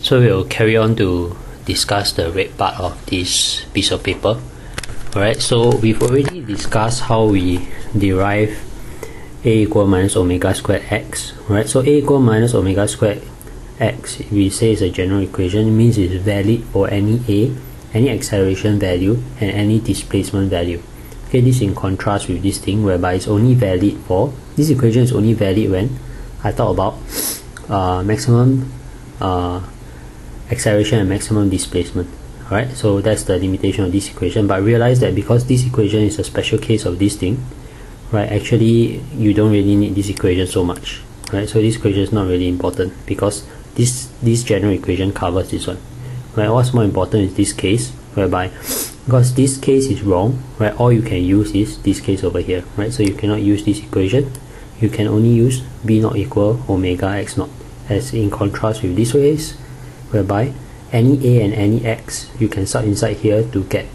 So we'll carry on to discuss the red part of this piece of paper. Alright, so we've already discussed how we derive a equal minus omega squared x. Right, so a equal minus omega squared x, we say is a general equation. It means it's valid for any a, any acceleration value, and any displacement value. Okay, this in contrast with this thing whereby it's only valid for, this equation is only valid when I talk about maximum acceleration and maximum displacement. Alright, so that's the limitation of this equation. But realize that because this equation is a special case of this thing, right, actually you don't really need this equation so much. Right, so this equation is not really important because this general equation covers this one. Right, what's more important is this case, whereby because this case is wrong, right, all you can use is this case over here. Right, so you cannot use this equation. You can only use b naught equal omega x naught, as in contrast with this case, whereby any a and any x you can sub inside here to get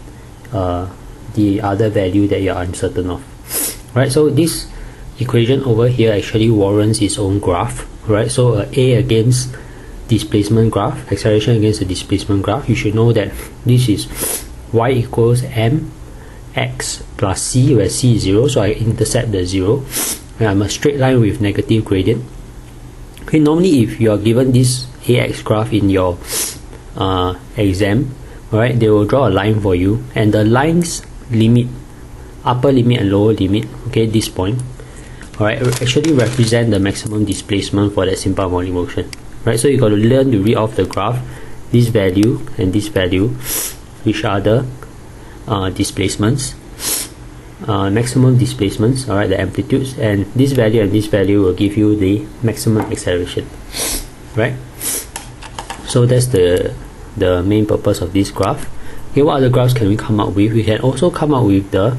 the other value that you are uncertain of. Right, so this equation over here actually warrants its own graph. Right, so a against displacement graph, acceleration against the displacement graph. You should know that this is y equals m x plus c, where c is 0, so I intercept the 0, and I'm a straight line with negative gradient. Okay, normally if you are given this ax graph in your exam, right, they will draw a line for you, and the line's limit, upper limit and lower limit, okay, this point, alright, actually represent the maximum displacement for that simple harmonic motion. Right, so you got to learn to read off the graph this value and this value, which are the displacements, maximum displacements, alright, the amplitudes, and this value will give you the maximum acceleration. Right, so that's the main purpose of this graph. Okay, what other graphs can we come up with? We can also come up with the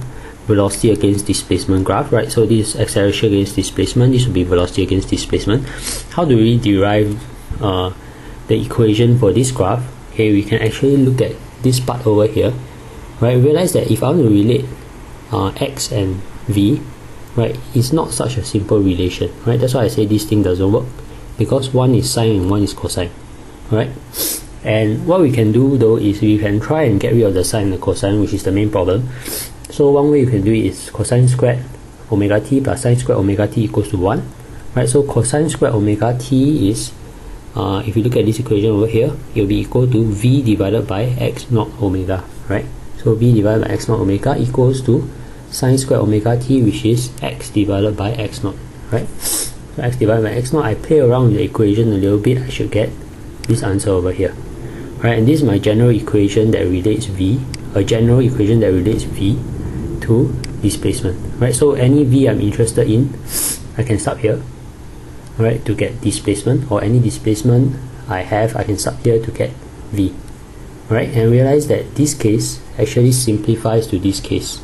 velocity against displacement graph. Right, so this is acceleration against displacement, this will be velocity against displacement. How do we derive the equation for this graph? Okay, we can actually look at this part over here. Right, realize that if I want to relate x and v, right, it's not such a simple relation. Right, that's why I say this thing doesn't work, because one is sine and one is cosine. Right, and what we can do though is we can try and get rid of the sine and the cosine, which is the main problem. So one way you can do it is cosine squared omega t plus sine squared omega t equals to 1. Right, so cosine squared omega t is, if you look at this equation over here, it will be equal to v divided by x naught omega. Right, so v divided by x naught omega equals to sine squared omega t, which is x divided by x naught. Right, so x divided by x naught, I play around with the equation a little bit, I should get this answer over here. Right, and this is my general equation that relates v, a general equation that relates v to displacement. Right, so any v I'm interested in, I can sub here, right, to get displacement, or any displacement I have, I can sub here to get v. Right, and realize that this case actually simplifies to this case.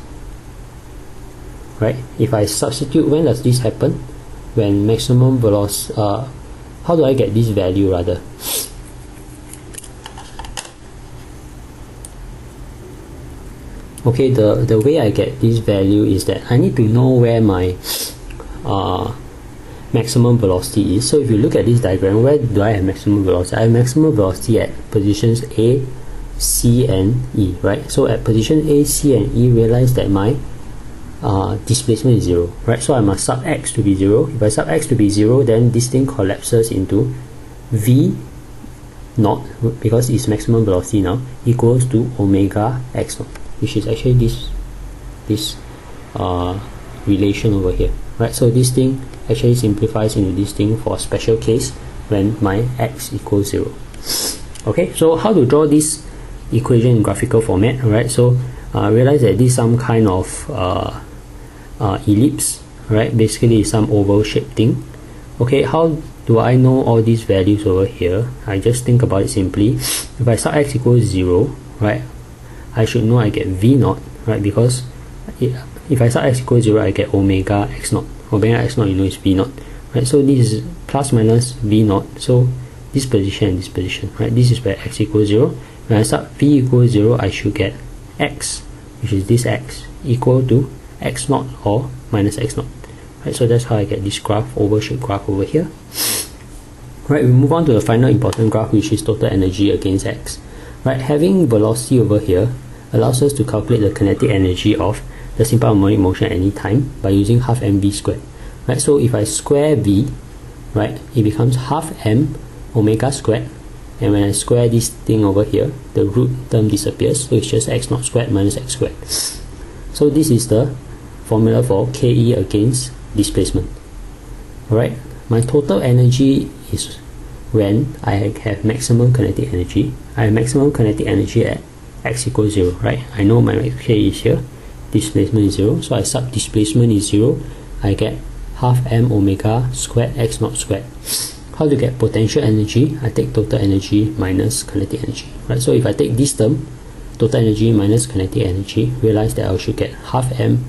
Right, if I substitute, when does this happen? When maximum velocity, how do I get this value rather? Okay, the way I get this value is that I need to know where my maximum velocity is. So if you look at this diagram, where do I have maximum velocity? I have maximum velocity at positions A, C and E. Right, so at position A, C and E, realize that my displacement is 0. Right, so I must sub x to be 0. If I sub x to be 0, then this thing collapses into v naught, because it's maximum velocity now, equals to omega x naught, which is actually this relation over here. Right, so this thing actually simplifies into this thing for a special case when my x equals 0. Okay, so how to draw this equation in graphical format? Right, so realize that this is some kind of ellipse. Right, basically it's some oval shaped thing. Okay, how do I know all these values over here? I just think about it simply. If I sub x equals 0, right, I should know I get v naught, right, because if I sub x equals 0, I get omega x naught. Omega x naught, you know, is v naught. Right, so this is plus minus v naught, so this position and this position. Right, this is where x equals 0. When I sub v equals 0, I should get x, which is this x, equal to x naught or minus x naught. Right, so that's how I get this graph, oval shaped graph over here. Right, we move on to the final important graph, which is total energy against x. Right, having velocity over here allows us to calculate the kinetic energy of the simple harmonic motion at any time by using half mv squared. Right, so if I square v, right, it becomes half m omega squared, and when I square this thing over here, the root term disappears, so it's just x naught squared minus x squared. So this is the formula for Ke against displacement. Alright, my total energy is when I have maximum kinetic energy. I have maximum kinetic energy at x equals 0, right? I know my K is here, displacement is 0, so I sub displacement is 0, I get half m omega squared x naught squared. How to get potential energy? I take total energy minus kinetic energy, right? So if I take this term, total energy minus kinetic energy, realize that I should get half m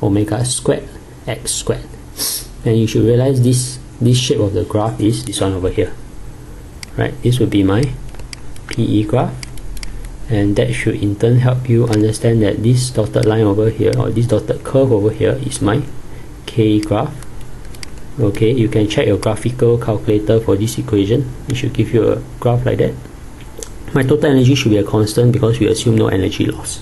omega squared x squared. And you should realize this shape of the graph is this one over here, right? This would be my PE graph, and that should in turn help you understand that this dotted line over here, or this dotted curve over here, is my K graph. Okay, you can check your graphical calculator for this equation. It should give you a graph like that. My total energy should be a constant because we assume no energy loss.